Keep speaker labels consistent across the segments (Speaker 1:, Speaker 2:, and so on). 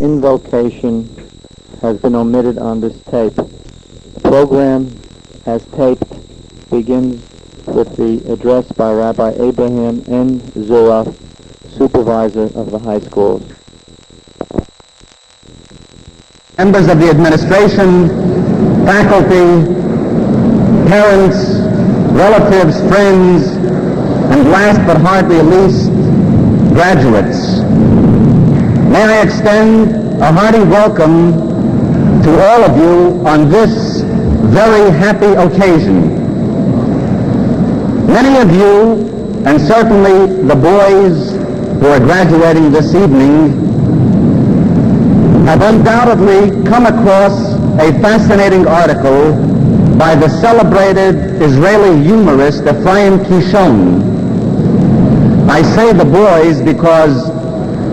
Speaker 1: Invocation has been omitted on this tape. The program, as taped, begins with the address by Rabbi Abraham N. Zuroff, Supervisor of the high schools.
Speaker 2: Members of the administration, faculty, parents, relatives, friends, and last but hardly least, graduates. May I extend a hearty welcome to all of you on this very happy occasion. Many of you, and certainly the boys who are graduating this evening, have undoubtedly come across a fascinating article by the celebrated Israeli humorist Ephraim Kishon. I say the boys because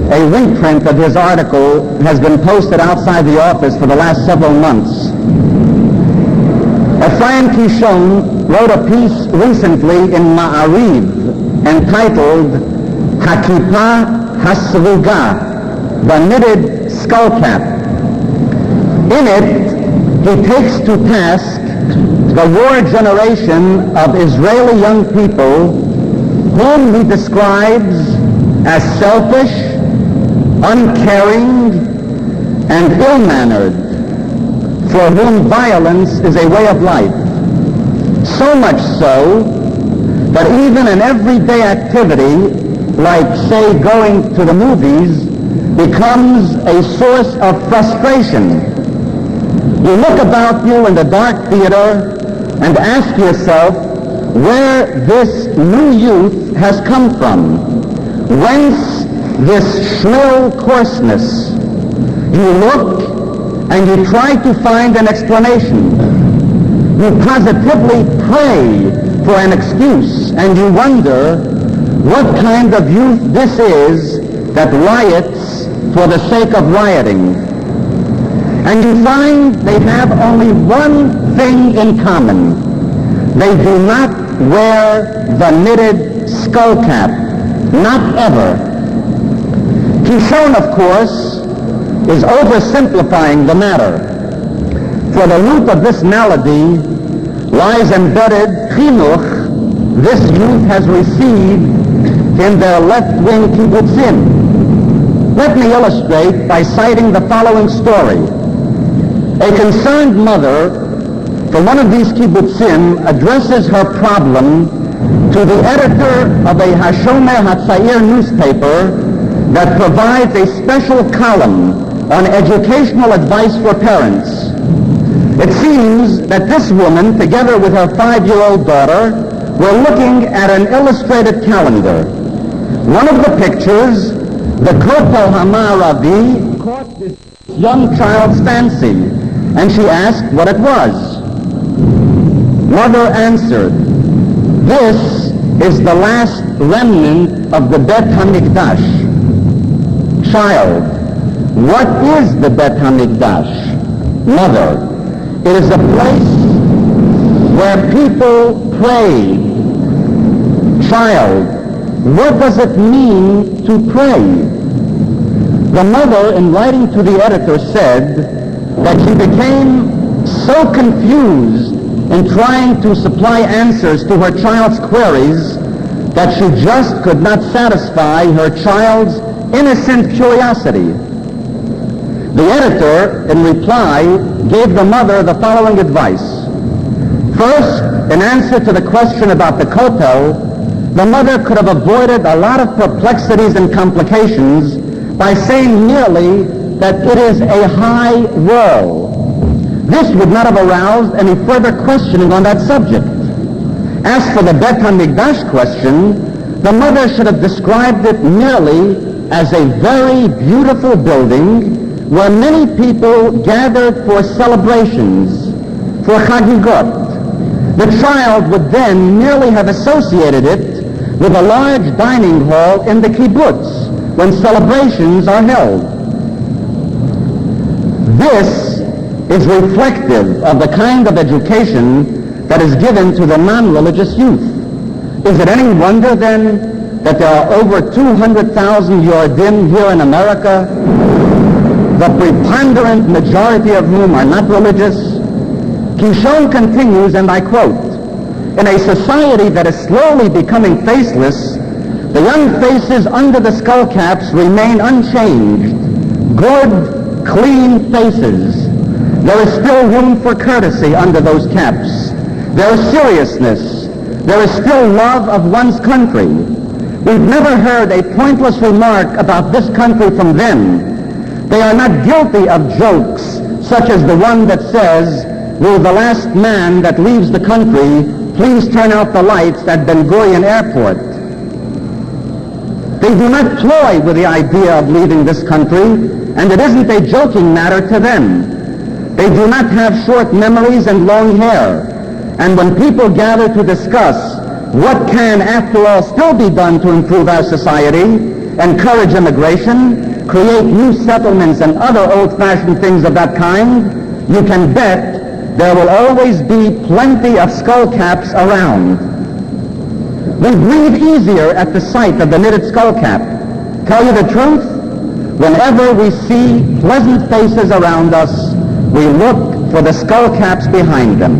Speaker 2: a reprint of his article has been posted outside the office for the last several months. Ephraim Kishon wrote a piece recently in Ma'ariv entitled Hakippah Hasruga, the knitted skullcap. In it, he takes to task the war generation of Israeli young people whom he describes as selfish, uncaring, and ill-mannered, for whom violence is a way of life. So much so that even an everyday activity, like, say, going to the movies, becomes a source of frustration. You look about you in the dark theater and ask yourself where this new youth has come from. Whence this shrill coarseness? You look and you try to find an explanation. You positively pray for an excuse, and you wonder what kind of youth this is that riots for the sake of rioting. And you find they have only one thing in common. They do not wear the knitted skullcap. Not ever. Kishon, of course, is oversimplifying the matter. For the root of this malady lies embedded chinuch this youth has received in their left-wing kibbutzim. Let me illustrate by citing the following story. A concerned mother from one of these kibbutzim addresses her problem to the editor of a Hashomer Hatzair newspaper that provides a special column on educational advice for parents. It seems that this woman, together with her 5-year-old daughter, were looking at an illustrated calendar. One of the pictures, the Kotel HaMa'aravi, caught this young child's fancy, and she asked what it was. Mother answered, "This is the last remnant of the Bet HaMikdash." Child, what is the Bet HaMikdash? Mother, it is a place where people prayed. Child, what does it mean to pray? The mother, in writing to the editor, said that she became so confused in trying to supply answers to her child's queries that she just could not satisfy her child's innocent curiosity. The editor, in reply, gave the mother the following advice. First, in answer to the question about the kotel, the mother could have avoided a lot of perplexities and complications by saying merely that it is a high wall. This would not have aroused any further questioning on that subject. As for the Bet HaMikdash question, the mother should have described it merely as a very beautiful building where many people gathered for celebrations, for chagigot. The child would then merely have associated it with a large dining hall in the kibbutz when celebrations are held. This is reflective of the kind of education that is given to the non-religious youth. Is it any wonder then that there are over 200,000 Yordim here in America the preponderant majority of whom are not religious, Kishon continues, and I quote, "In a society that is slowly becoming faceless, the young faces under the skull caps remain unchanged. Good, clean faces. There is still room for courtesy under those caps. There is seriousness. There is still love of one's country. We've never heard a pointless remark about this country from them. They are not guilty of jokes such as the one that says, 'Will the last man that leaves the country please turn out the lights at Ben Gurion Airport?' They do not toy with the idea of leaving this country, and it isn't a joking matter to them. They do not have short memories and long hair. And when people gather to discuss what can, after all, still be done to improve our society, encourage immigration, create new settlements and other old-fashioned things of that kind, you can bet there will always be plenty of skull caps around. We breathe easier at the sight of the knitted skull cap. Tell you the truth, whenever we see pleasant faces around us, we look for the skull caps behind them."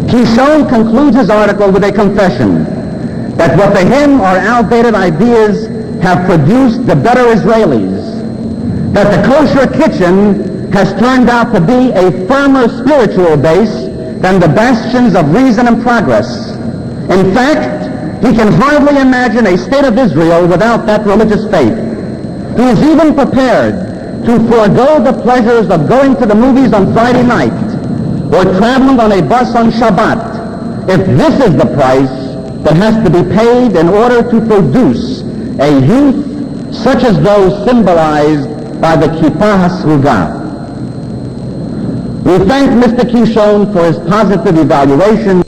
Speaker 2: Kishon concludes his article with a confession that what to him are outdated ideas have produced the better Israelis, that the kosher kitchen has turned out to be a firmer spiritual base than the bastions of reason and progress. In fact, he can hardly imagine a state of Israel without that religious faith. He is even prepared to forego the pleasures of going to the movies on Friday night or traveling on a bus on Shabbat if this is the price that has to be paid in order to produce a youth such as those symbolized by the Kippah HaSruga. We thank Mr. Kishon for his positive evaluation,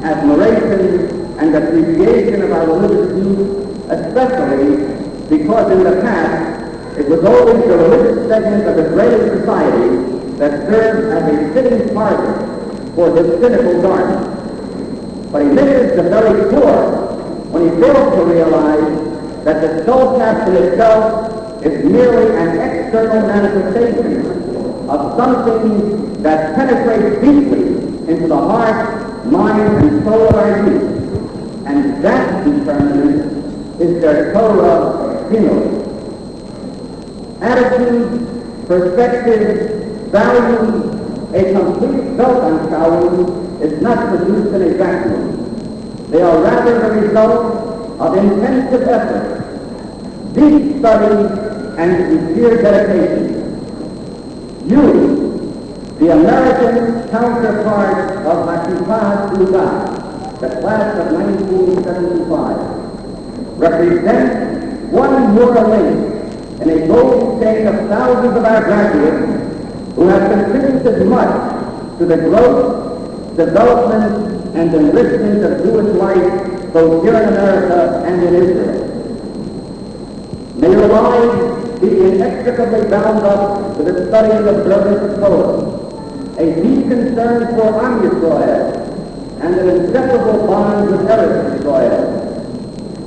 Speaker 2: admiration, and appreciation of our religious youth, especially because in the past it was always the religious segment of Israeli society that served as a fitting target for this cynical dart. But he misses the very core when he fails to realize that the skull cap in itself is merely an external manifestation of something that penetrates deeply into the heart, mind, and soul of our youth. And that determinant is their Torah Hinoj. Attitude, perspective, value, a complete Weltanschauung is not produced in a vacuum. They are rather the result of intensive effort, deep study, and sincere dedication. You, the American counterpart of Kippah HaSruga, the class of 1975, represent one more link in a golden chain of thousands of our graduates who have contributed much to the growth, development, and enrichment of Jewish life both here in America and in Israel. May your lives be inextricably bound up with the study and observance of Torah, a deep concern for Am Yisrael, and an inseparable bond with Eretz Yisrael.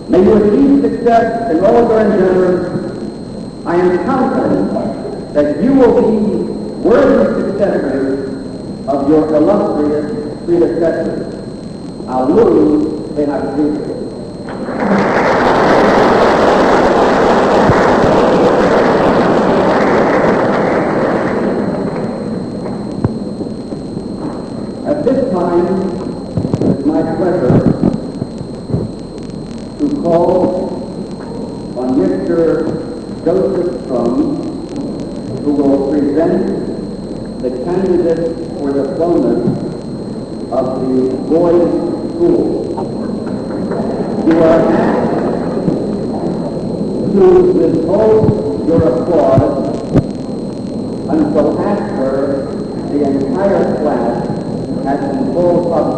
Speaker 2: May you achieve success in all your endeavors. I am confident that you will be worthy successors of your illustrious predecessors. Alu Benachriku. At this time, it is my pleasure to call on Mr. Joseph Strum, who will present the candidate for the bonus of the boys' school. You are asked to withhold your applause until after the entire class has been called up.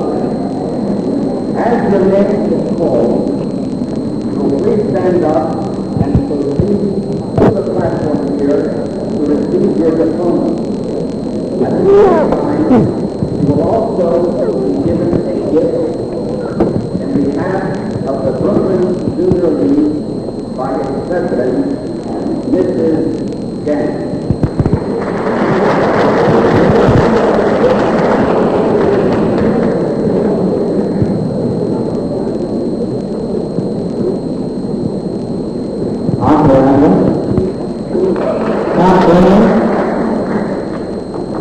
Speaker 2: As your name is called, you will please stand up and proceed to the platform here to receive your diploma. At the same time, you will also be given a gift in behalf of the Brooklyn Junior League by its president, Operator, Katz,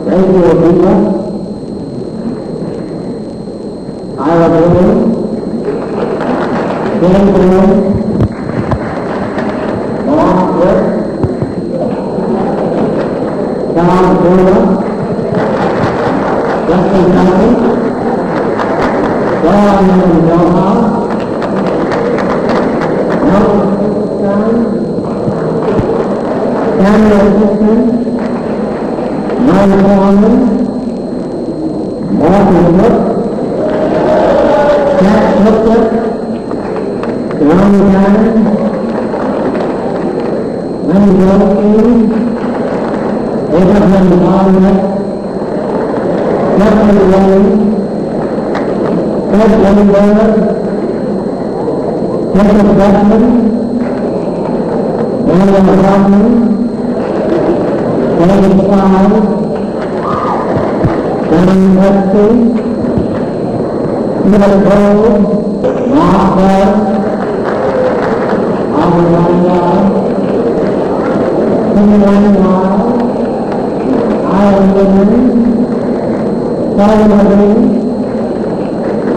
Speaker 2: Radio Yeshiva, Ira Blue, James Blue, Mark Rick, John Zuroff, Justin Johnson, John Zuroff, Samuel Hickman, Mike Foreman, Martin Wood, Katz Hooker, Ronnie Cannon, Lenny Goldstein, Abraham Barnett, Jeffrey Lane, Ed Lindbergh, Jacob Beckman, William Hoffman, David Stein, John Mirsky, Peter Cole, Mark Bell, Alvin, Alvin, Valedictorian,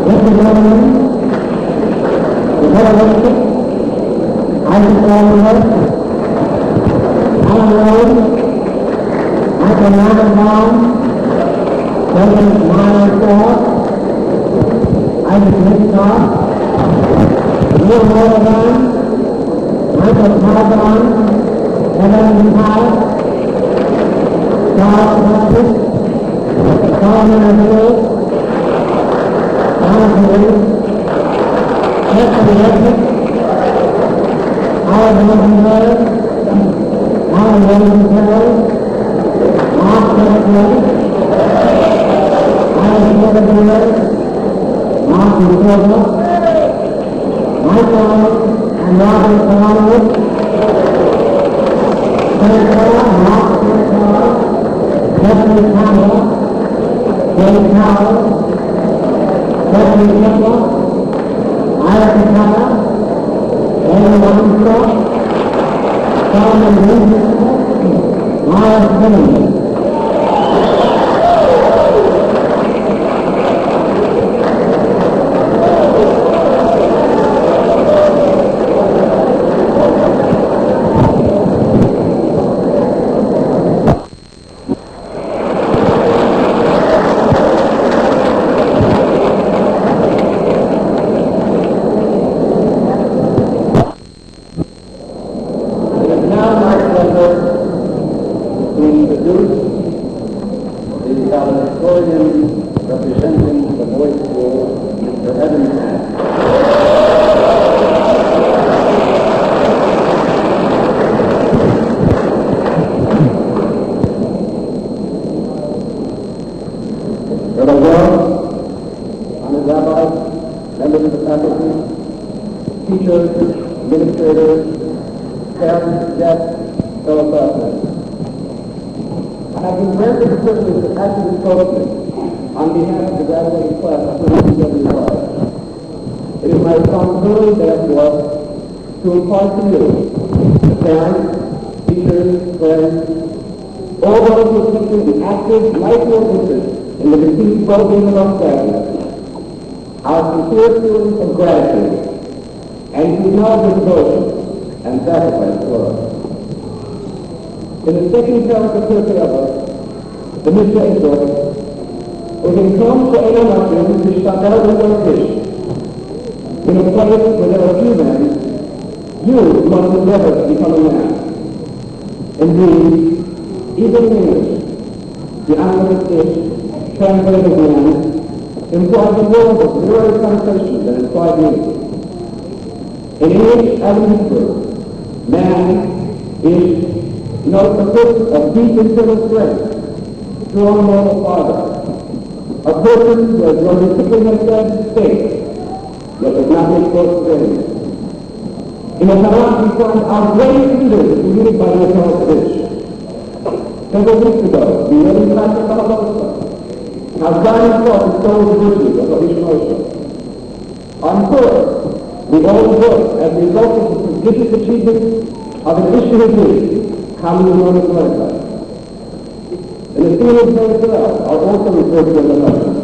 Speaker 2: Rosenman, Valedictorian, Alvin, Alvin, Michael Alvin, David Meyer, Isaac Mirsky, Neil Rosenman, Michael Alvin, Evan Howard, Charles Baptist, Solomon Hill, Alvin, Jeffrey Edmund, Howard Rosenberg, Alan Rosenberg, Mark Rosenberg, Alan Rosenberg, Martin Silver, Michael and Robert Solomon, Mark Jeffrey Kamber, Dave Powell, Jeffrey Yetta, Ira Katz, Aaron Armstrong, Solomon Rosenman, Myers Kennedy.
Speaker 3: Representing the boys' school, Mr. Evan Katz. Honored rabbis, members of the faculty, teachers, administrators, parents, guests, fellow classmates. I have been granted the privilege of acting as spokesman on behalf of the graduating class of 1975. It is my responsibility, therefore, to impart to you, the parents, teachers, friends, all those who have taken an active, lifelong interest in the continued well-being of our graduates, our sincere feelings of gratitude, and to acknowledge your devotion and sacrifice for us. In the second paragraph of the Mishnah says, "U'imkom she'eino nashim tishtakel v'torkish." In a place where there are few men, you must endeavor to become a man. Indeed, even in English, the Anglican fish, translated man, implies a world of zero translation that implies meaning. In English as in Hebrew, man is not a person of deep internal strength, strong moral fiber, a person who has what Cyprian has said, faith, yet does not make close to enemies. In the Tanakh, we find our greatest leaders created by the eternal fish. Several weeks ago, we read in Pastor Valedictorian how God himself bestowed the virtues of Rav Moshe. On Torah, we all work as a result of the prodigious achievements of an issue of need, commonly known as legislation. And the fields themselves are also referred to as legislation.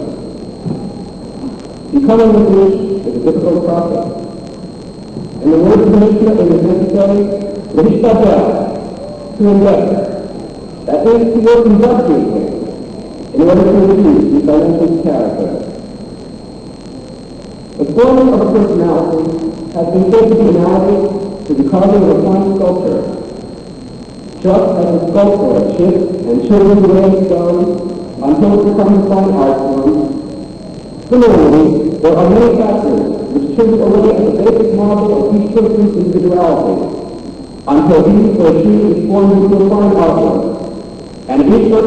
Speaker 3: Becoming a Jewish is a difficult process. And the word of the Mishnah is necessary, to endeavor. That is to work industriously in order to achieve the financial character. The forming of a personality has been said to be analogous to the carving of a fine sculpture. Just as a sculptor chips and chisels away stone until it becomes a fine art form, similarly, there are many factors which chisel away at the basic model of each person's individuality until he or she is formed into a fine artwork, and each or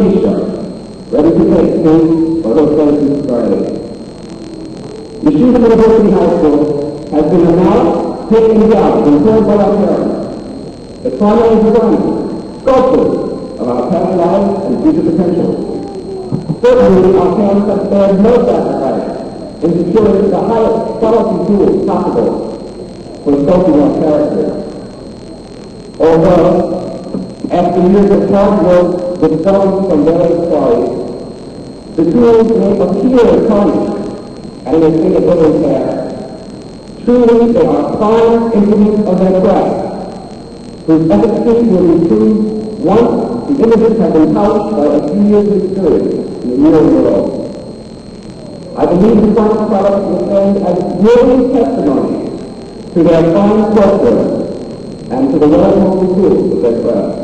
Speaker 3: ready to take his or her place in society. Yeshiva University High School has been announced, taken down, and informed by our parents. The primary designers, sculptors of our past lives and future potential. Certainly, our parents have spared no sacrifice in securing the highest quality tools possible for sculpting our character. Although, after years of hard work with stones from various quarries, the tools may appear tarnished and in a state of wear and tear. Truly, they are fine implements of their craft, whose efficacy will be proved once the images have been polished by a few years of experience in the real world. I believe the final product will stand as living testimony to their fine sculpture and to the well-known tools of their craft.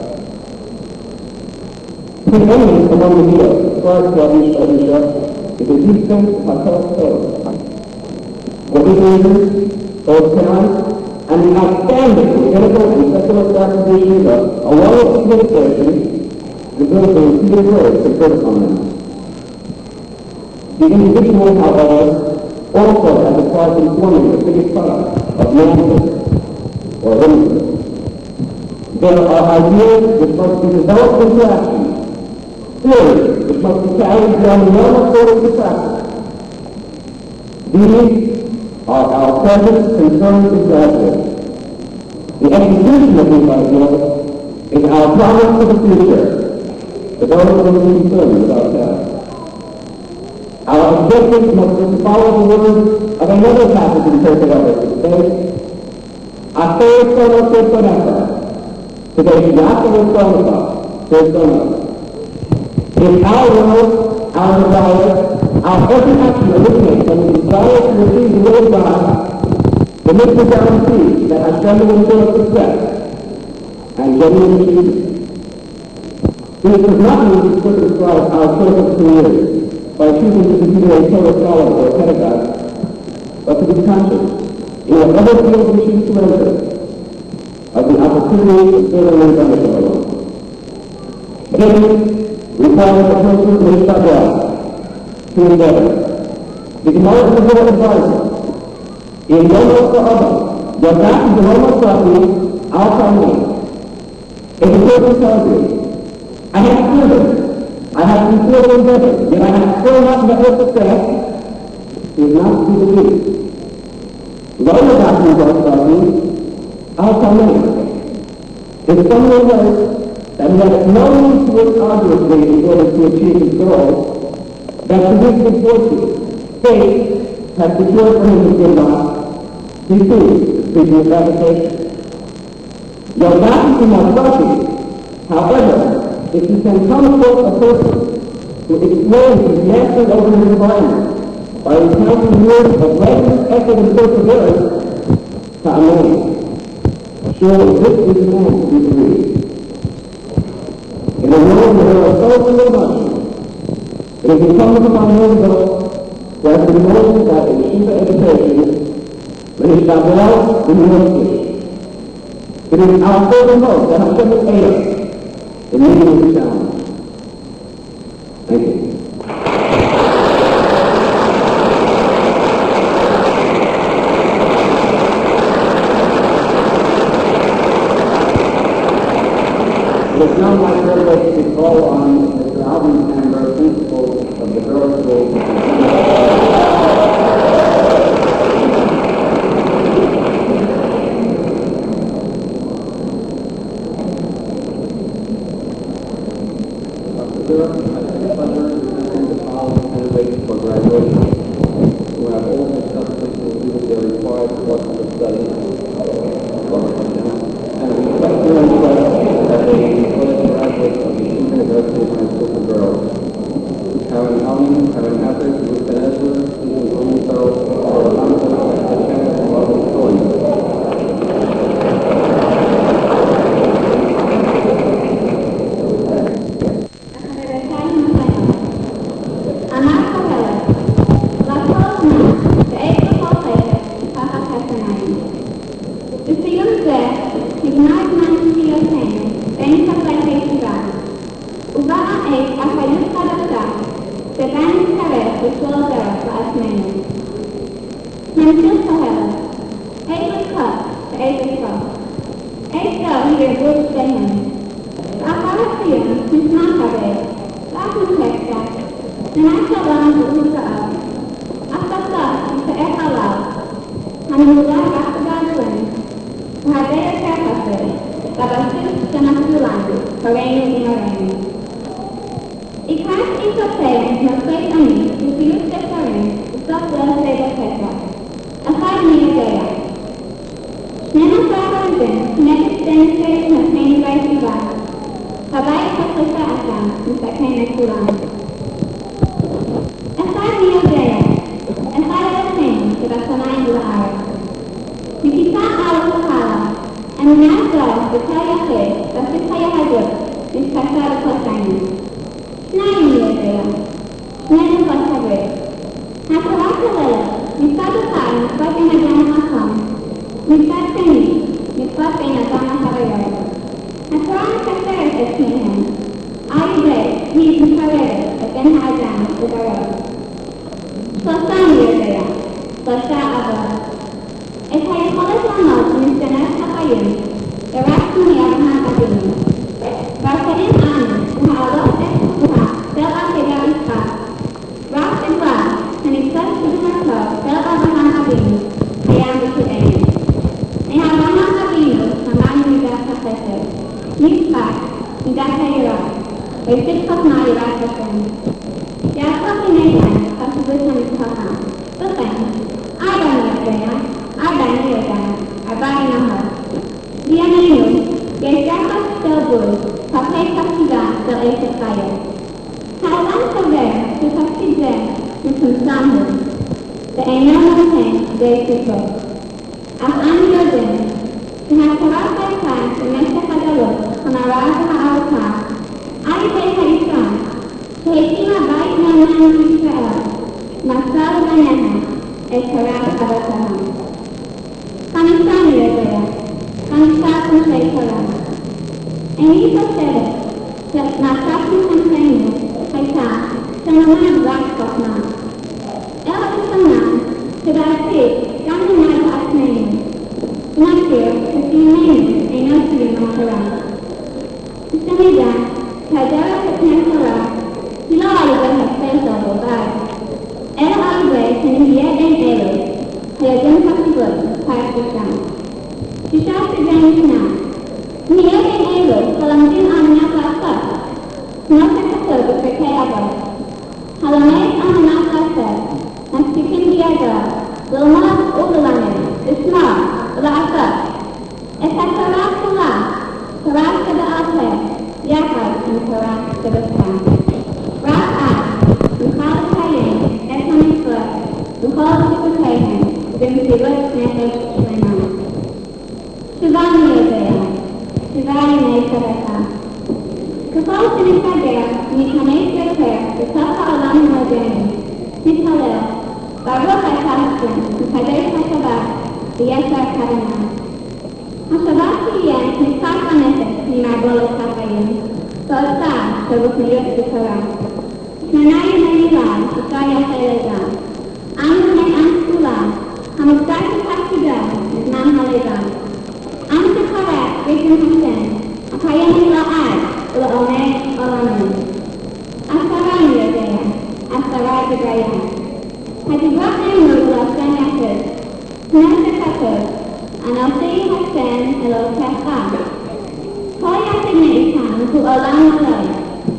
Speaker 3: Preeminent among the Yetta, as far as Yeshiva, is a deep sense of Katz code. What is reason, those parents, and the outstanding rabbinical and secular practice of Yeshiva, along with administration, deserve the repeated praise conferred upon them. The individual, however, also has a part in forming the finished product of manhood or womanhood. There are ideas which must be developed into action, theories which must be carried beyond the normal course of practice. These are our present concerns and graduates. The execution of these ideas is our promise for the future, to those who are concerned about that. Our objectives must be to follow the words of another passage in Sacred Letters, which says, "Afer sono se sonata." Today, not the sonata, se sonata. In our will, our desire, our every action originates from the desire to receive the will of God, the mission guarantees that Hashem will ensure success and genuine achievement. It does not mean to circumscribe our choices to years by choosing to be a Torah scholar or a pedagogue, but to be conscious in whatever field we choose to enter of the opportunity of serving and benefit alone. Giving requires a person to establish, to endeavor. The Gemara is a good advisor. In Yom Ha'Adam, your back is the Roman property, our family. If a person tells you, I have striven, I have sincerely endeavored, yet I have still not met with success, he is not to be believed. The other doctrines are property, our family. If someone knows that he has no need to work arduously in order to achieve his goals, that to his good fortune, faith has secured for him his good lot, he too is speaking of fabrication. Your back is my property. However, if you can come across a person who explains his mastery over his environment by encountering years of relentless effort and perseverance, amen. Surely this is the man to be believed. In a world where there are so many emotions, it is incumbent upon those who have been molded by Yeshiva education, when it shall go out in Mirsky. It is our fervent hope that Hashem will aid us in meeting this challenge. Thank you. It is now my privilege to call on Mr. Alvin Kamber, principal of the girls' school. Sir, I have the pleasure of presenting the following candidates for graduation, who have all successfully completed their required courses of study, and we expect your interest that they declare graduates of the Yeshiva University of High School for Girls. Karen Alvin, Karen Katz, Ruth Ezra, Susan Blumenfeld, and Valedictorian.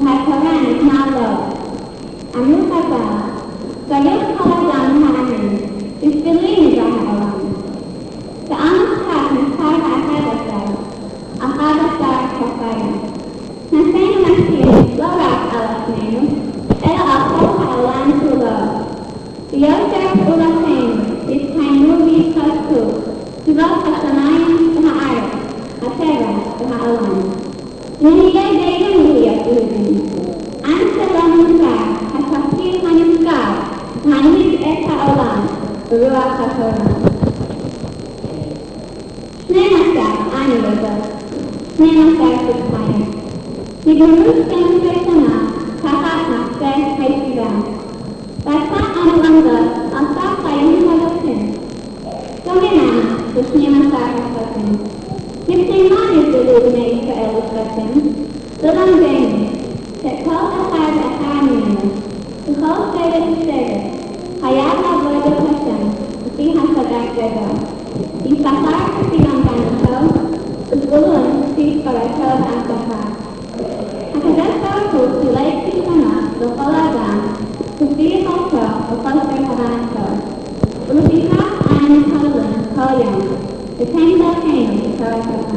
Speaker 4: והקוראן ניתנה לו. אמרו חז"ל, צריך כל אדם מאמין, בשבילי נברא העולם. ועם משחק מספר ה-11 כפיים. נעשינו משפיעים לא רק על עצמנו, אלא על כל העולם כולו. ביותר פעולתנו יתקיימו ויתחזקו סביבות השמיים והארץ, הטבע והעולם. ונהיה דיינים להיות יהודים. עם שלא נמצא התפקיד הנזכר להנהיג את העולם ברוח התורה. 12 אנו בזאת, 12 כפיים. נגמרו 12 שנה תחת מחסה הישיבה. ועתה אנו עומדות על סף חיים חדשים. דומינם ב-12 השבטים. מפני מה נבדלו בני ישראל לשבטים? ללמדנו שכל אחד ואחד ממנו, בכל שבט ושבט, חייב לעבוד את השם לפי הסדר גדול. יששכר כפי למדנתו, וזבולון כפי תורתו והבטחה. הקדוש ברוך הוא חילק כלשונות לכל אדם, כפי יכולתו וחוסר הבנתו. ולפיכך אנו מתפללים כל יום, ותן דרכנו בתורתך.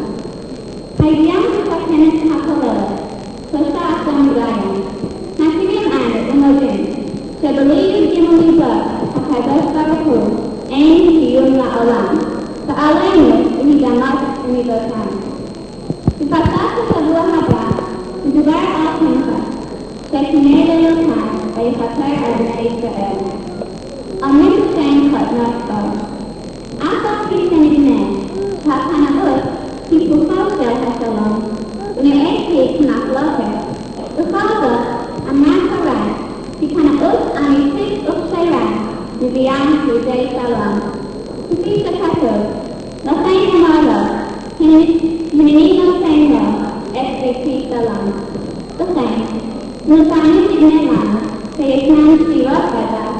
Speaker 4: הידיעה מתקנת הכוללת, 13 מילים. מכירים אנו ומודים שבלי י"ג ליבות הקדוש ברוך הוא אין קיום לעולם, ועלינו להידמות למידותיו. בפרשת השבוע הבא מדובר על פנחס, שקינא לילותיו ויכפר על בני ישראל. אומרים שתי חתנות בו. אף על פי שנדמה שהקנאות היא כוחו של השלום, ונראה כי כמחלוקת. בכל זאת, אמרה תורה, כי קנאות אמיתית וכשרה מביאה לידי שלום. כפי שכתוב, לכן אמר לו, הנני נותן לו את ביתי שלום. וכן, נותנים נדמה לנו שישנן שירות בדף.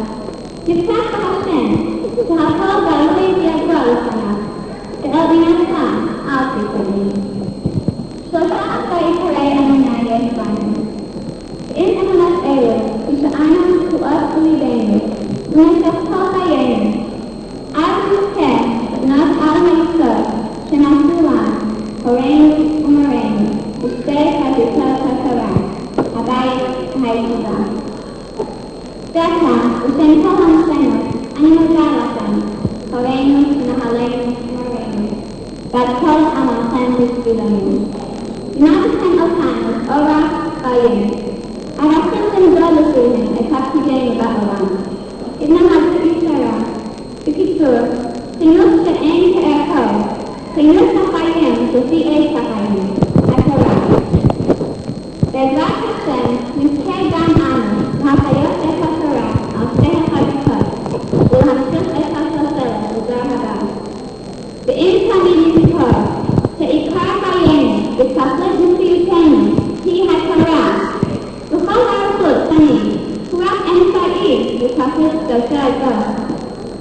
Speaker 4: נפתח בהשם, שהכל גלוי וידוע לפניו, ואל בינתך אל תתפלא. 13 עיקרי אמונה יש בנו. ואם אמונות אלו כשאנו תקועות בליבנו במשך כל חיינו, אז נזכה לבנות על היסוד שנעשו לנו הורינו ומורינו בשתי חזיתות התורה, הבית והישיבה. ועתה, בשם כל המשנות, אני מודה לכם, הורינו, מנהלינו ומורינו, ועד כל עמלכם בשבילנו. נתתם אותנו אורח חיים. ערכים למדוד לפיהם את תפקידנו בעולם. התנהגות ישרה. בקיצור, חינוך שאין כערכו, חינוך החיים לפי עת החיים, התורה. בעזרת השם נזכה גם אנו להחיות את התורה על שתי החזיתות ולהמשיך את השושלת לדור הבא. ואם תמיד נזכור שעיקר חיינו ותכלית מציאותנו היא התורה, וכל הארצות תמיד הוא רק אמצעי לתכלית קדושה זו.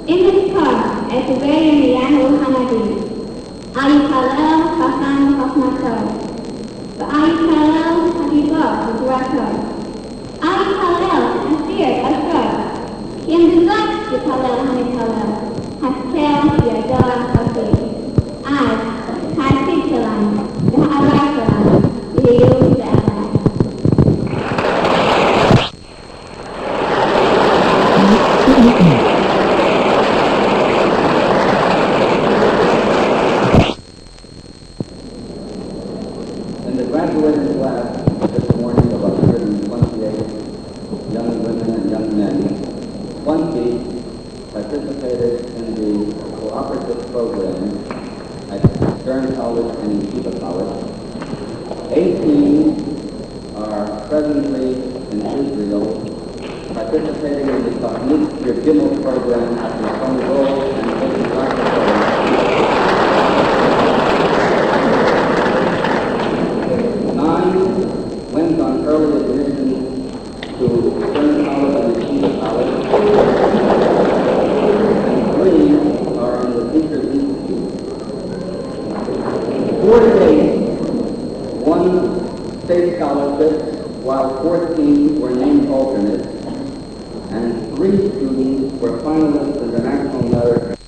Speaker 4: אם נזכור את דבר ירמיהו הנביא, אל יתהלל חכם בחוכמתו, ואל יתהלל הגיבור בגבורתו, אל יתהלל אסיר אשרו, כי אם בזאת יתהלל המתהלל, השכל ידוע חופשי. אז העתיד שלנו והעבר שלנו יהיו לאחר.
Speaker 2: In the graduating class this morning of 128 young women and young men, 20 participated in the cooperative program at Strum College and Yeshiva College. 18 are presently in Israel participating in the Tachnit Gimel program at the Kamber and Valedictorian. 9 went on early admission to Strum College and Yeshiva College, and 3 are in the Teachers Institute. 48 won state scholarships
Speaker 3: while 14 were named alternates, and 3 students were finalists in the National Merit.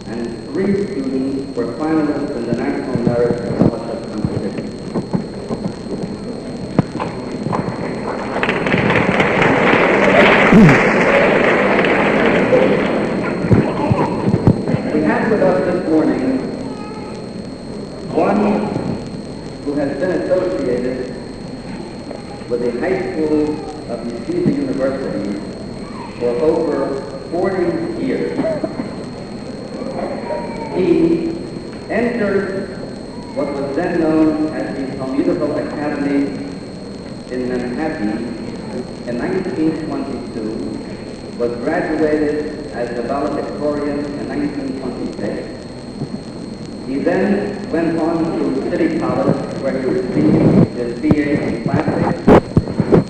Speaker 3: And 3 students were finalists in the National Merit Scholarship Competition. We have with us this morning one who has been associated with the high school of Yeshiva University for over 40 years. He entered what was then known as the Municipal Academy in Manhattan in 1922, was graduated as the Valedictorian in 1926. He then went on to City College, where he received his BA in Classics,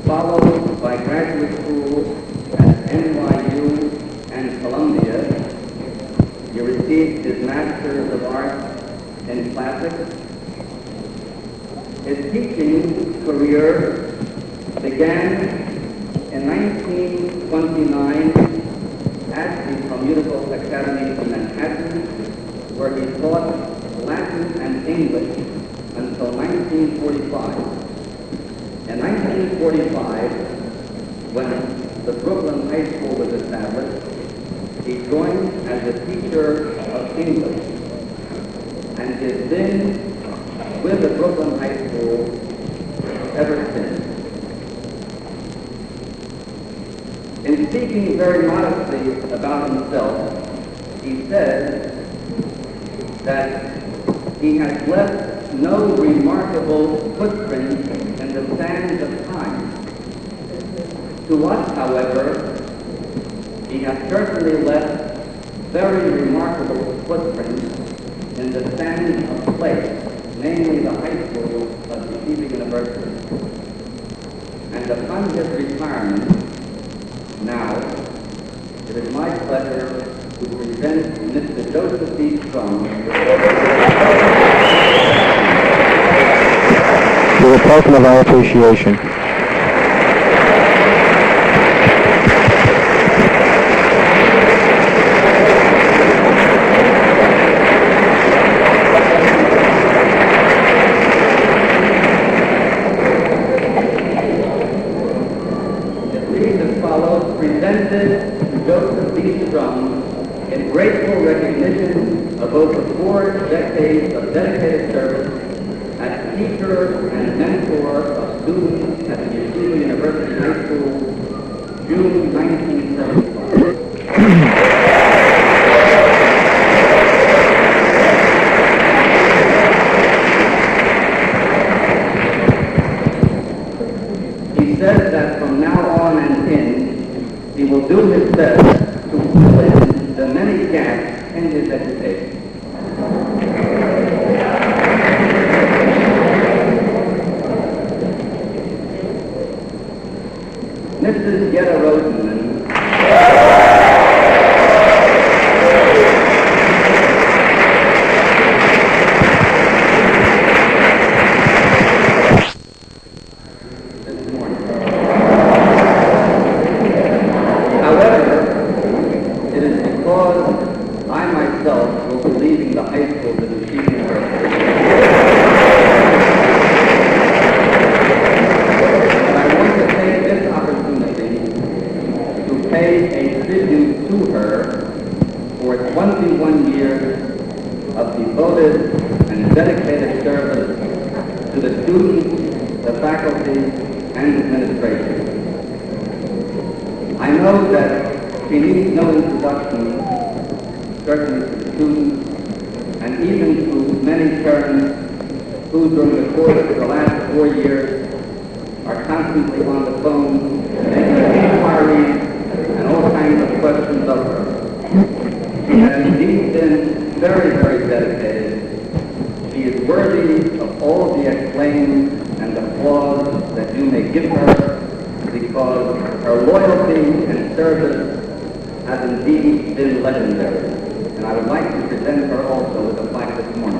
Speaker 3: followed by graduate school at NYU and Columbia. He received his Master's of Arts in Classics. His teaching career began in 1929 at the Municipal Academy in Manhattan, where he taught Latin and English until 1945. In 1945, when the Brooklyn High School was established, he joined as a teacher of English and has been with the Brooklyn High School ever since. In speaking very modestly about himself, he said that he has left no remarkable footprint in the sands of time. To us, however, he has certainly left very remarkable footprints in the sands of place, namely the high school of Yeshiva University. And upon his retirement, now, it is my pleasure to present Mr. Joseph B. Strum
Speaker 1: with a token of our appreciation.
Speaker 3: Presented Joseph B. Strum in grateful recognition of over 4 decades of dedicated service as teacher and mentor of students at the Yeshiva University High School, June 1975. He says that from now on and in, he will do his best to fill in the many gaps in his education. Mrs. Yetta Rosenman certainly to the students, and even to many parents who, during the course of the last 4 years, are constantly on the phone, making inquiries and all kinds of questions of her. She has indeed been very, very dedicated. She is worthy of all the acclaim and applause that you may give her, because
Speaker 5: Her loyalty and service has indeed been legendary, and I would like to present her also with a plaque this morning.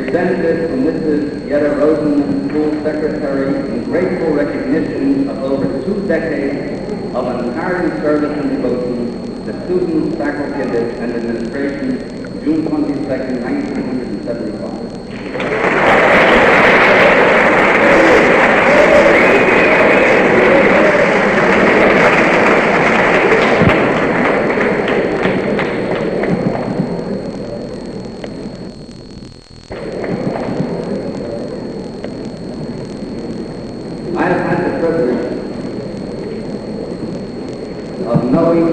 Speaker 5: Presented from Mrs. Yetta Rosenman, School Secretary, in grateful recognition of over 2 decades of untiring service and devotion to students, faculty, and administration, June 22nd, 1975. I have had the privilege of knowing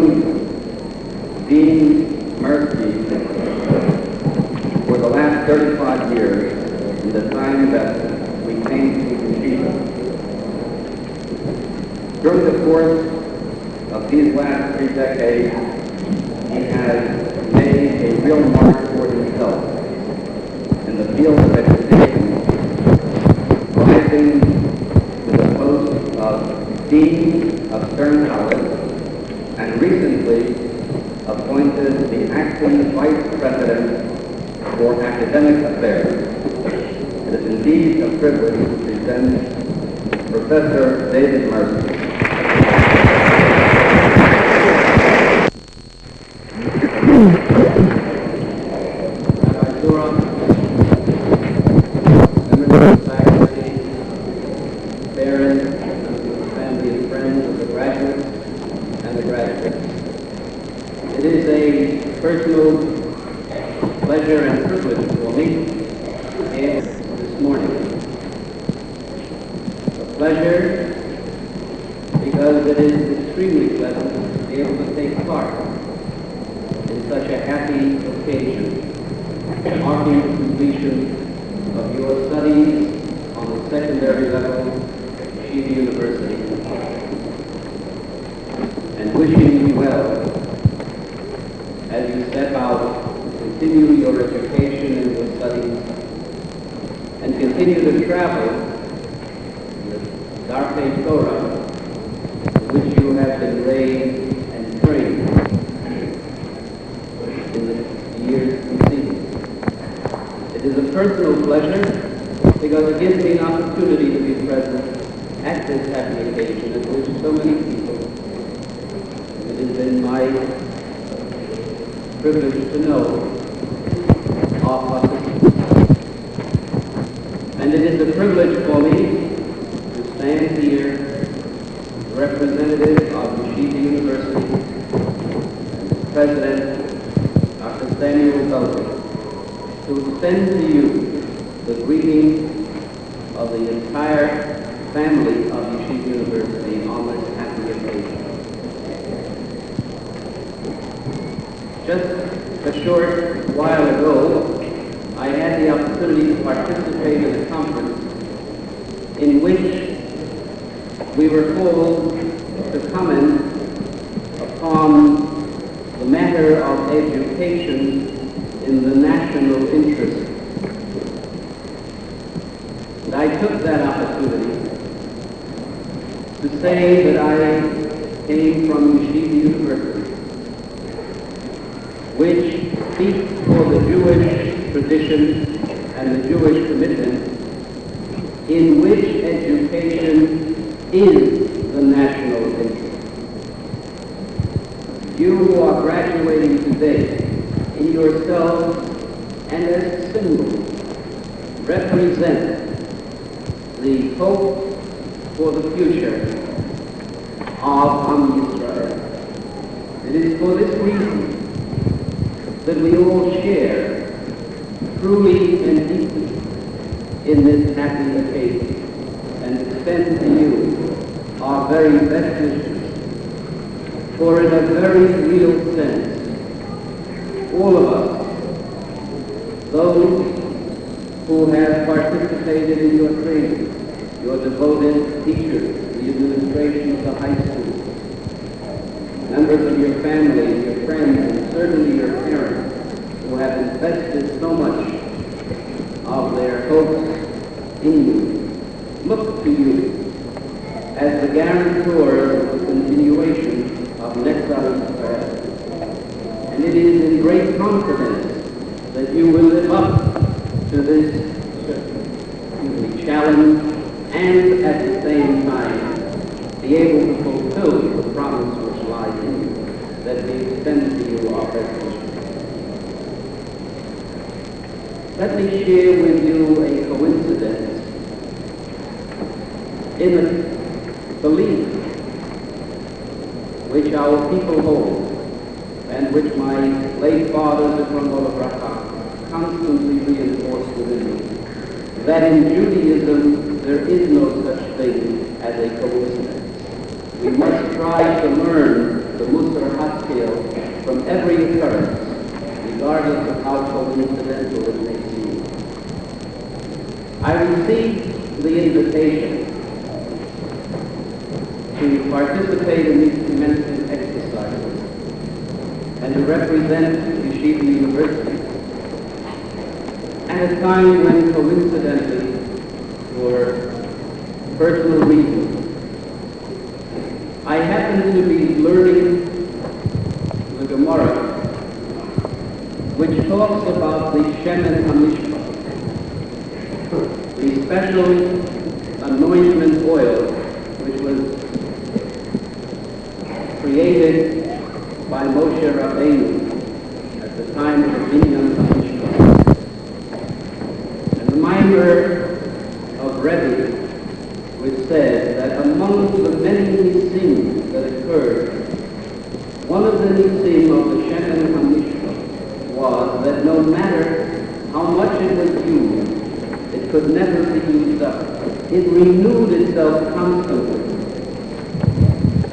Speaker 5: Dean Mirsky for the last 35 years in the time that we came to Yeshiva. During the course of these last 3 decades, he has made a real mark for himself in the field of education, rising of Dean of Strum College, and recently appointed the acting Vice President for Academic Affairs. It is indeed a privilege to present Professor David Mirsky.
Speaker 6: Zuroff, members of the faculty, parents, family and friends of the graduates and the graduates. It is a personal pleasure and privilege for me here this morning. A pleasure because it is extremely pleasant to be able to take part in such a happy occasion, marking the completion of your studies on the secondary level Yeshiva University, and wishing you well as you step out to continue your education and your studies and continue to travel the Darkei Torah in which you have been raised and trained in the years preceding. It is a personal pleasure because it gives me an opportunity to be present at this happy occasion at which so many people, it has been my privilege to know, are participating. And it is a privilege for me to stand here as representative of Yeshiva University, President Dr. Samuel Alvin, to extend to you the greeting of the entire family of Yeshiva University on this happy occasion. Just a short while ago, I had the opportunity to participate in a conference in which we were called to comment upon the matter of education in the national interest. And I took that opportunity to say that I came from Yeshiva University, which speaks for the Jewish tradition and the Jewish commitment in which education is the national interest. You who are graduating today, in yourselves and as symbols, represent the hope for the future of Am Yisrael. It is for this reason that we all share truly and deeply in this happy occasion and extend to you our very best wishes For in a very real sense, all of us, those who have participated in your training, your devoted teachers, the administration of the high school, members of your family, your friends, and certainly your parents, who have invested so much of their hopes in you, look to you as the guarantors of the continuation of Netzach's path. And it is in great confidence that you will live up to this challenge and at the same time be able to fulfill the promise which lies in you, that we extend to you our best wishes. Let me share with you a coincidence in the belief which our people hold, and which my late father, Zikron Bracha, constantly reinforced within me, that in Judaism there is no such thing as a coincidence. We must try to learn the Musar Haskell from every occurrence, regardless of how coincidental it may seem. I received the invitation to participate in these commencement exercises and to represent Yeshiva University at a time when, coincidentally, for personal reasons, I happened to be learning the Gemara, which talks about the Shemen HaMishpah, the special anointment oil which was created by Moshe Rabbeinu at the time of the Binyan HaMishpah. And the mimer of Rebbe, which said that among the many nisim that occurred, one of the nisim of the Shemen HaMishpah was that no matter how much it was used, it could never be used up. It renewed itself constantly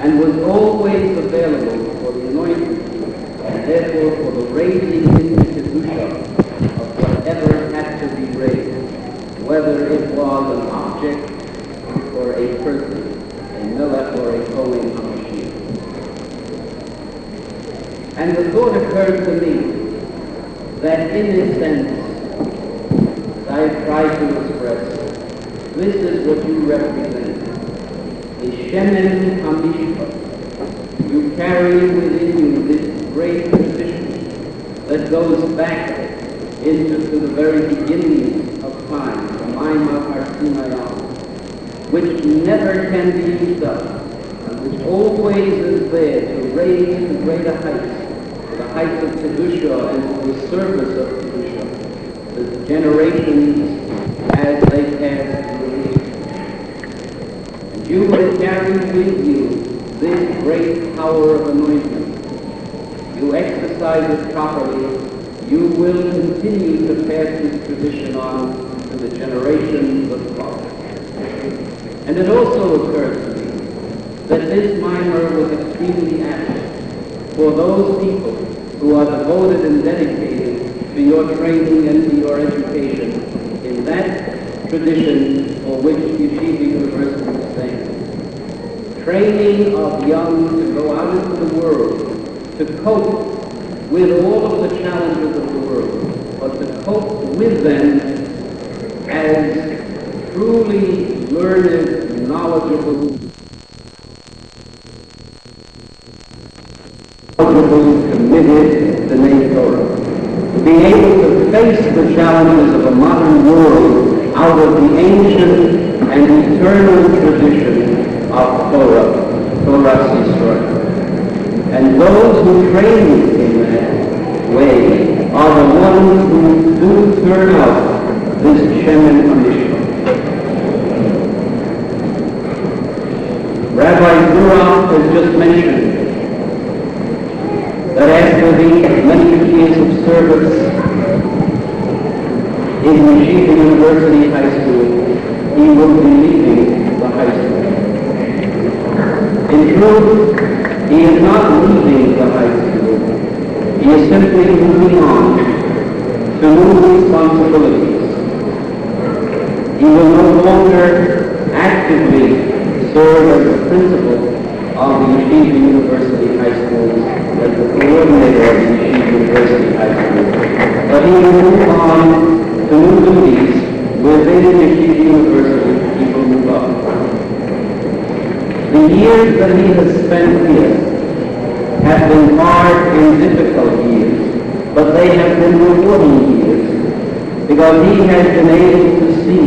Speaker 6: and was always available for the anointing, and therefore for the raising into Kedusha of whatever had to be raised, whether it was an object or a person, a melech or a Kohen HaMashiach. And the thought occurred to me that in this sense, I have tried to express, this is what you represent. The Shemen HaMishpah. You carry within you this great tradition that goes back into the very beginnings of time, the Maimah Har Sinai, which never can be used up, and which always is there to raise to greater heights, to the heights of Kedusha and to the service of Kedusha, the generations as they pass through it. And you will carry with you this great power of anointment. You exercise it properly, you will continue to pass this tradition on to the generations of followers. And it also occurred to me that this mimer was extremely apt for those people who are devoted and dedicated to your training and to your education in that tradition for which Yeshiva University stands. Training of young to go out into the world, to cope with all of the challenges of the world, but to cope with them as truly learned, knowledgeable, committed to B'nai Torah. To be able to face the challenges of a modern world out of the ancient and eternal tradition of Torah Yisrael. And those who train in that way are the ones who do turn out this Shemen HaMishpah. Rabbi Zuroff has just mentioned that after the many years of service in Yeshiva University High School, he will be leaving the high school. In truth, He is not leaving the high school. He is simply moving on to new responsibilities. He will no longer actively serve as the principal of the Yeshiva University High School, as the coordinator of the Yeshiva University High School, but he will move on to new duties within the Yeshiva University. He will move up. The years that he has spent here have been hard and difficult years, but they have been rewarding years, because he has been able to see,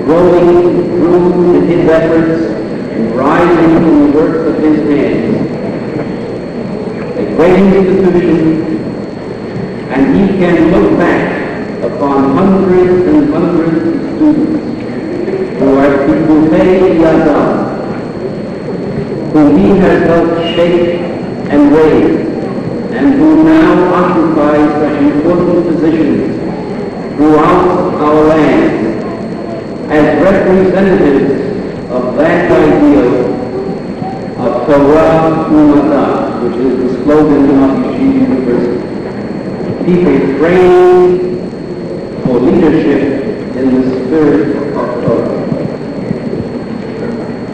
Speaker 6: growing through his efforts and rising in the works of his hands, a great institution, and he can look back upon hundreds and hundreds of students who are Yetta, whom he has helped shape and raise, and who now occupy such important positions throughout our land as representatives of that ideal of Torah Umadah, which is the slogan of Yeshiva University. People trained for leadership in the spirit of Torah.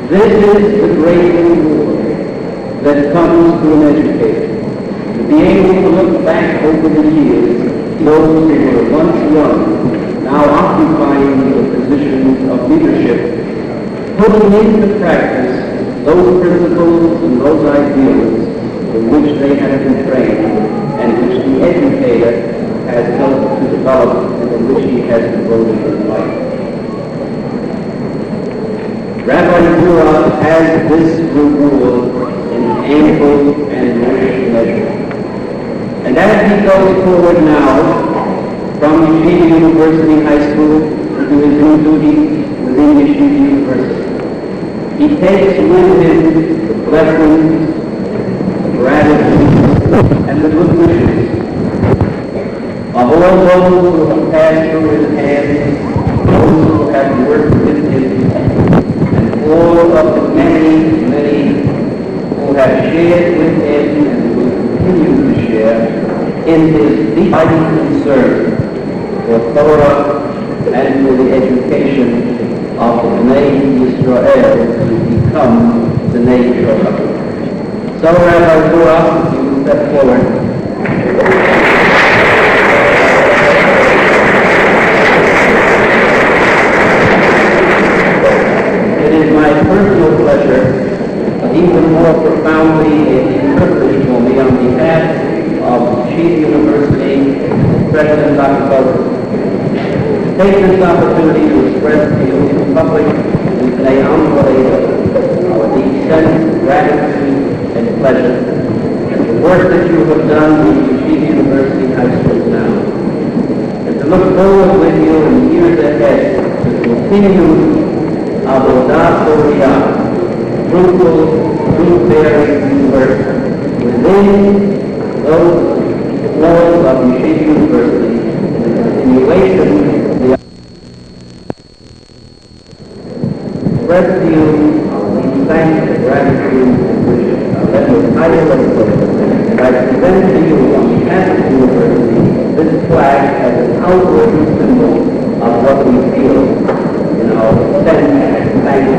Speaker 6: This is the great reward that comes to an educator. To be able to look back over the years, those who were once young, now occupying the positions of leadership, putting into practice those principles and those ideals in which they have been trained and which the educator has helped to develop and in which he has devoted his life. Rabbi Zuroff has this reward in ample and rich measure. And as he goes forward now from Yeshiva University High School to his new duties within Yeshiva University, he takes with him the blessings, the gratitude, and the good wishes of all those who have passed through his hands, those who have worked with him, and all of the many, many who have shared with him and will continue to share in his deep concern for Torah and for the education of the Bnei Yisrael to become the Bnei Torah. So Rabbi Zuroff, you will step forward. It is my personal pleasure, but even more profoundly a privilege for me on behalf of Yeshiva University President Dr. Kamber, take this opportunity to express to you in public and today on Valedictorian our deep sense of gratitude and pleasure at the work that you have done with Yeshiva University High School now, and to look forward with you in the years ahead to continue Avodah Torah, fruitful, fruit-bearing work within those walls of Yeshiva University, in the continuation of the express to you our thanks and gratitude and wishes. Let me highly and I present to you on behalf of the University this flag as an outward symbol of what we feel in our sense and thanks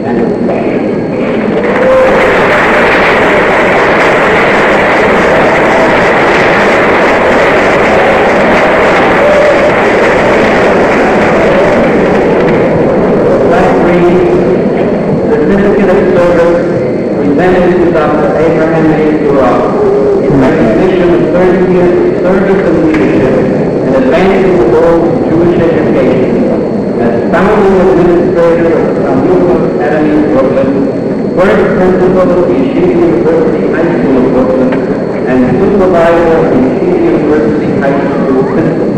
Speaker 6: and appreciation. Certificate of service presented to Dr. Abraham A. Zuroff in recognition of 30 years of service and leadership in advancing the goals of Jewish education as founding administrator of the Kamber Academy in Brooklyn, first principal of the Yeshiva University High School of Brooklyn, and supervisor of the Yeshiva University High School system.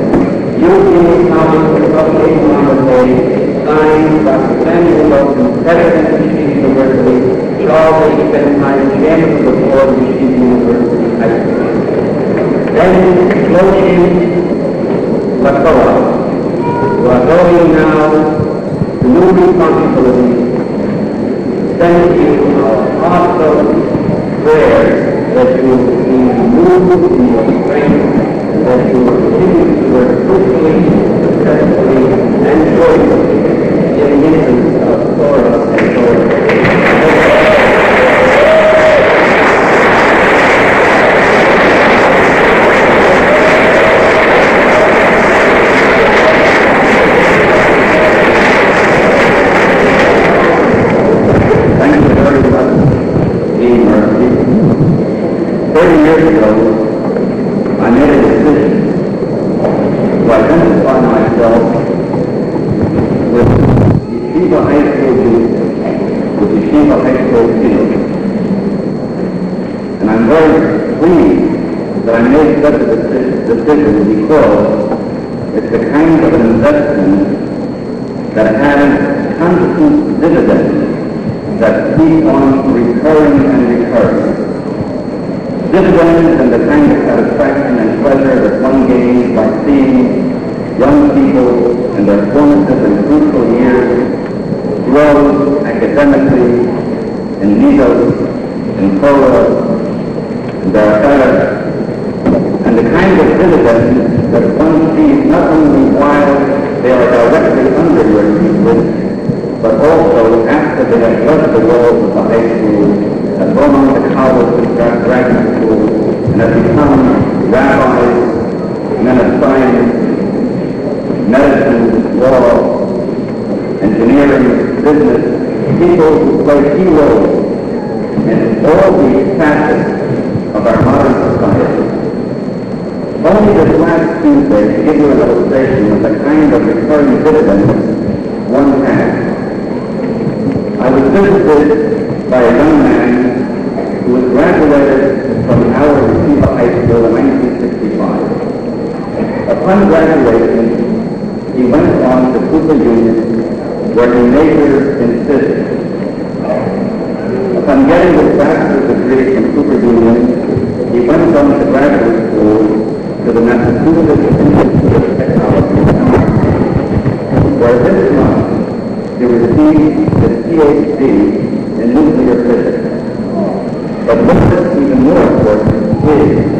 Speaker 6: You in the College of Publication on the day, signed Dr. Samuel Wilson, President of Yeshiva University, Charles H. Bentheim, Chairman of the Board of Yeshiva University High School. Then, Moshe Lakoa, who are going now to new responsibilities, send you our heartfelt
Speaker 5: prayer that you will be moved in your strength and that you will continue to work fruitfully, successfully, and joyfully in the interest of Torah and Torah. Such a decision because it's the kind of an investment that has constant dividends that keep on recurring and recurring. Dividends and the kind of satisfaction and pleasure that one gains by seeing young people in their formative and crucial years grow academically, in Midos, in Torah, in their affairs, and the kind of dividends that one sees not only while they are directly under your tutelage, but also after they have left the walls of the high school, have gone on to college and graduate school, and have become rabbis, men of science, medicine, law, engineering, business, people who play key roles in all the facets of our modern society. Only this last Tuesday to give you an illustration of the kind of recurring dividends one has. I was visited by a young man who was graduated from our Yeshiva high school in 1965. Upon graduation, he went on to Cooper Union, where he majored in physics. Upon getting his bachelor's degree from Cooper Union, he went on to graduate school to the Massachusetts Institute of Technology, where this month he received his PhD in nuclear physics. But what is even more important is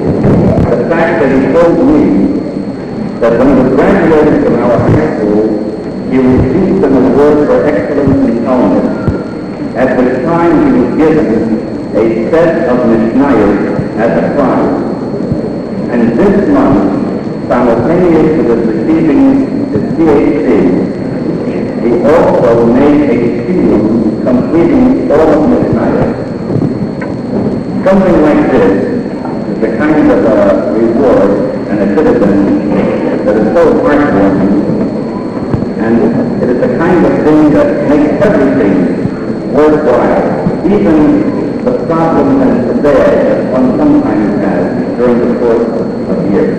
Speaker 5: the fact that he told me that when he was graduating from our high school, he received an award for excellence in Talmud, at which time he was given a set of Mishnayos as a prize. And this month, simultaneous with receiving his PhD, he also made a seal completing all of Mishnayos. Something like this is the kind of reward and a dividend that is so heartwarming, and it is the kind of thing that makes everything worthwhile, even the problems and severity that one sometimes has during the course of years.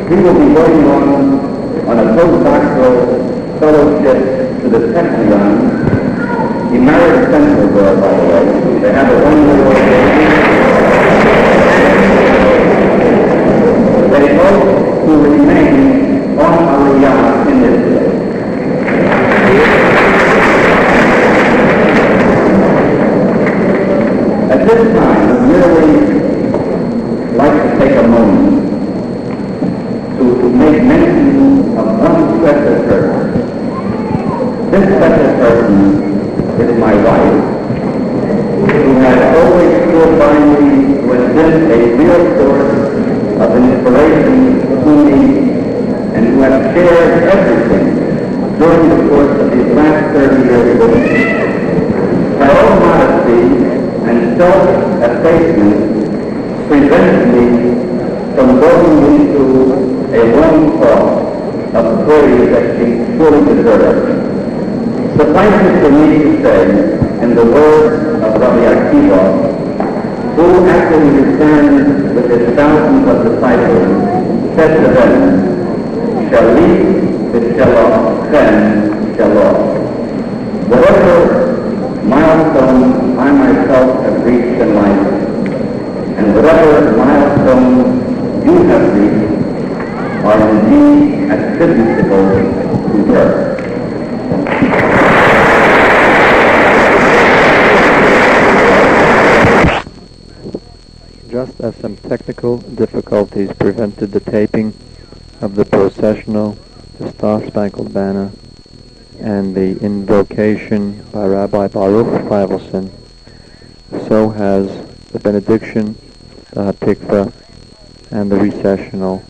Speaker 5: He will be going on a postdoctoral fellowship to the Technion. He married a Central girl, by the way. They have a one-year-old baby. They hope to remain on Aliyah in Israel. At this time, I'd merely like to take a moment to make mention of one special person. This special person is my wife, who has always stood by me, who has been a real source of inspiration to me, and who has shared everything during the course of these last 30 years with me. Her own modesty and self-effacement prevents me from going into a long talk of praise that she fully deserves. Suffice it for me to say, in the words of Rabbi Yeshiva, who after he returned with his thousands of disciples, said to them, Shalit v'shalom, chen shalom. Whatever milestone I myself have reached in life, and whatever milestone you have reached, are indeed attributable to her.
Speaker 1: just as some technical difficulties prevented the taping of the processional, the Star-Spangled Banner, and the invocation by Rabbi Baruch Feivelson, so has the benediction, the Hatikva, and the recessional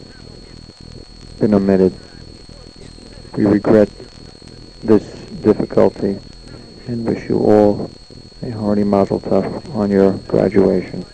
Speaker 1: been omitted. We regret this difficulty and wish you all a hearty mazel tov on your graduation.